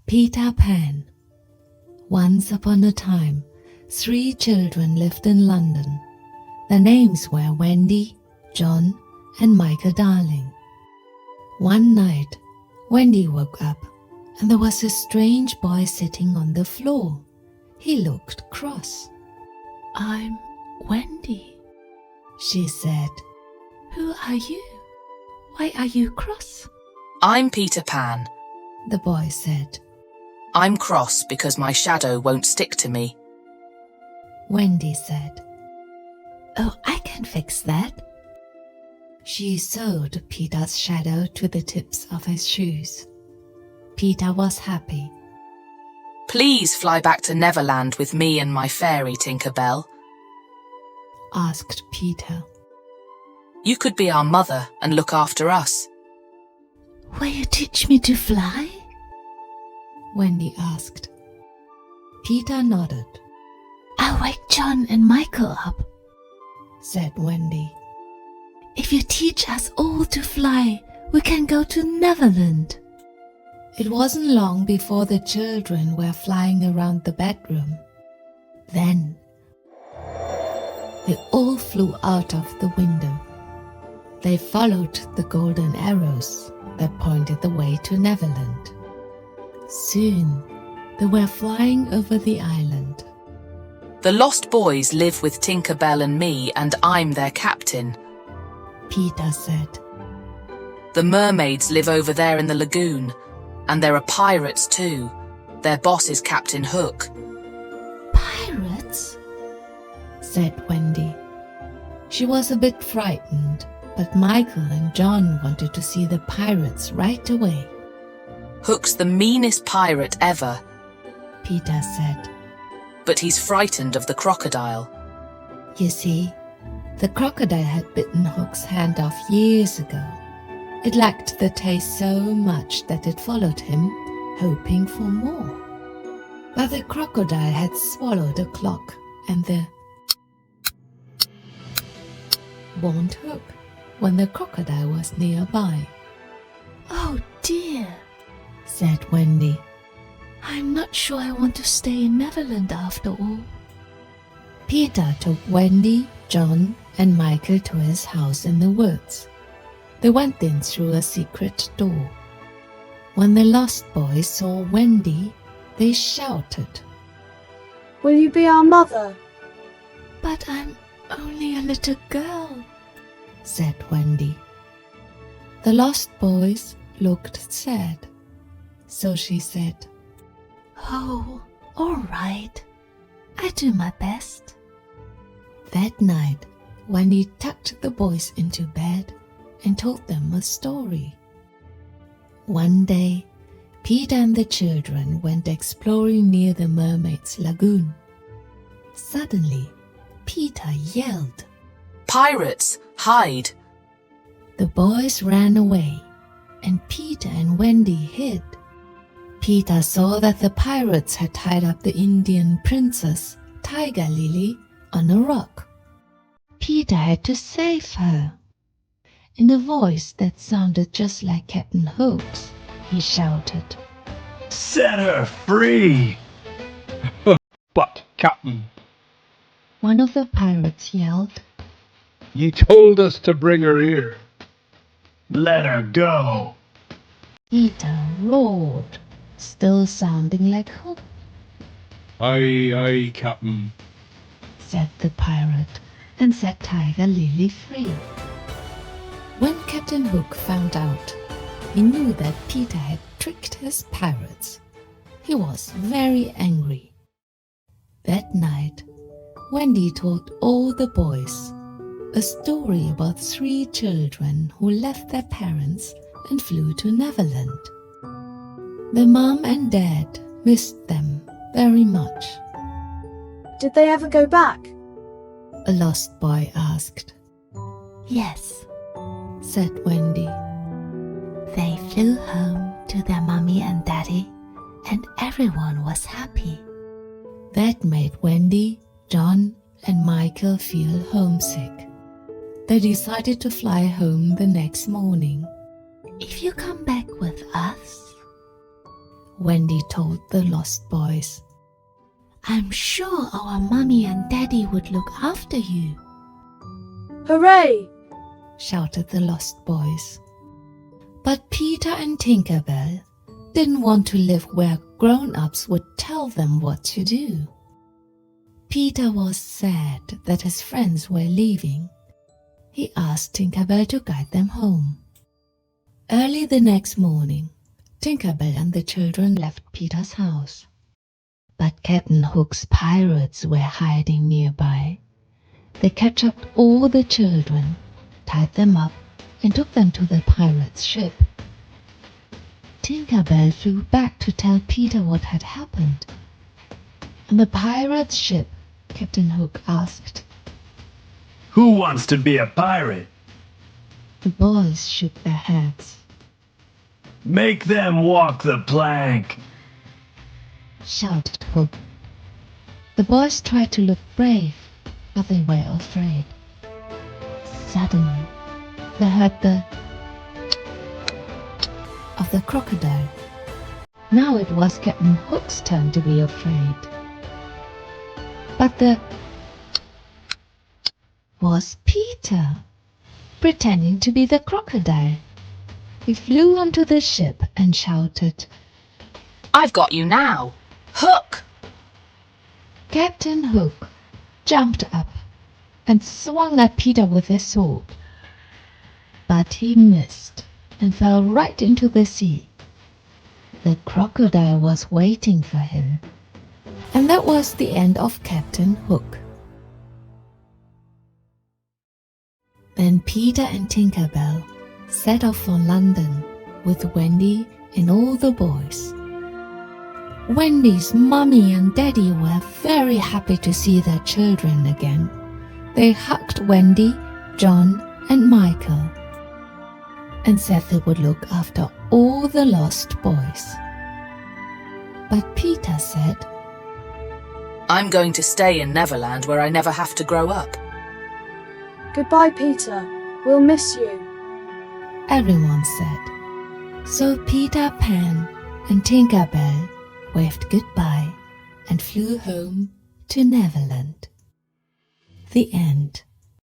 Peter Pan. Once upon a time, 3 children lived in London. Their names were Wendy, John, and Michael Darling. One night, Wendy woke up, and there was a strange boy sitting on the floor. He looked cross. "I'm Wendy," she said. "Who are you? Why are you cross?" "I'm Peter Pan," the boy said. "I'm cross because my shadow won't stick to me." Wendy said. "Oh, I can fix that." She sewed Peter's shadow to the tips of his shoes. Peter was happy. "Please fly back to Neverland with me and my fairy, Tinker Bell," asked Peter. "You could be our mother and look after us." "Will you teach me to fly?" Wendy asked. Peter nodded. "I'll wake John and Michael up," said Wendy. "If you teach us all to fly, we can go to Neverland." It wasn't long before the children were flying around the bedroom. Then they all flew out of the window. They followed the golden arrows that pointed the way to Neverland. Soon they were flying over the island. "The lost boys live with Tinker Bell and me, and I'm their captain," Peter said. "The mermaids live over there in the lagoon, and there are pirates too. Their boss is Captain Hook." "Pirates?" said Wendy. She was a bit frightened, but Michael and John wanted to see the pirates right away. "Hook's the meanest pirate ever," Peter said. "but he's frightened of the crocodile." You see, the crocodile had bitten Hook's hand off years ago. It liked the taste so much that it followed him, hoping for more. But the crocodile had swallowed a clock, and the warned Hook when the crocodile was nearby. "Oh dear," said Wendy. "I'm not sure I want to stay in Neverland after all." Peter took Wendy, John, and Michael to his house in the woods. They went in through a secret door. When the lost boys saw Wendy, they shouted, "Will you be our mother?" "But I'm only a little girl," said Wendy. The lost boys looked sad, so she said, "Oh, all right. I do my best." That night, Wendy tucked the boys into bed and told them a story. One day, Peter and the children went exploring near the mermaid's lagoon. Suddenly, Peter yelled. "Pirates, hide!" The boys ran away, and Peter and Wendy hid. Peter saw that the pirates had tied up the Indian princess, Tiger Lily, on a rock. Peter had to save her. In a voice that sounded just like Captain Hook's, he shouted, "Set her free!" "But, Captain," one of the pirates yelled, "you told us to bring her here. Let her go." Peter roared, still sounding like Hook. "Aye, aye, Captain," said the pirate, and set Tiger Lily free. When Captain Hook found out, he knew that Peter had tricked his pirates. He was very angry. That night, Wendy told all the boys a story about 3 children who left their parents and flew to Neverland. The mom and dad missed them very much. Did they ever go back? A lost boy asked. "Yes," said Wendy. "They flew home to their mommy and daddy, and everyone was happy." That made Wendy, John, and Michael feel homesick. They decided to fly home the next morning. "If you come back with us," Wendy told the lost boys. I'm sure our mummy and daddy would look after you, Hooray! shouted the lost boys. But Peter and Tinkerbell didn't want to live where grown-ups would tell them what to do. Peter was sad that his friends were leaving. He asked Tinkerbell to guide them home. Early the next morning, Tinkerbell and the children left Peter's house. But Captain Hook's pirates were hiding nearby. They captured all the children, tied them up, and took them to the pirates' ship. Tinkerbell flew back to tell Peter what had happened. On the pirates' ship, Captain Hook asked. Who wants to be a pirate? The boys shook their heads. Make them walk the plank. Shouted Hook. The boys tried to look brave, but they were afraid. Suddenly, they heard the of the crocodile. Now it was Captain Hook's turn to be afraid. But the was Peter, pretending to be the crocodile. He flew onto the ship and shouted, I've got you now. Hook! Captain Hook jumped up and swung at Peter with his sword. But he missed and fell right into the sea. The crocodile was waiting for him. And that was the end of Captain Hook. Then Peter and Tinkerbell set off for London with Wendy and all the boys. Wendy's mummy and daddy were very happy to see their children again. They hugged Wendy, John, and Michael and said they would look after all the lost boys. But Peter said, I'm going to stay in Neverland where I never have to grow up. Goodbye, Peter. We'll miss you. everyone said. So Peter Pan and Tinkerbell waved goodbye and flew home to Neverland. The end.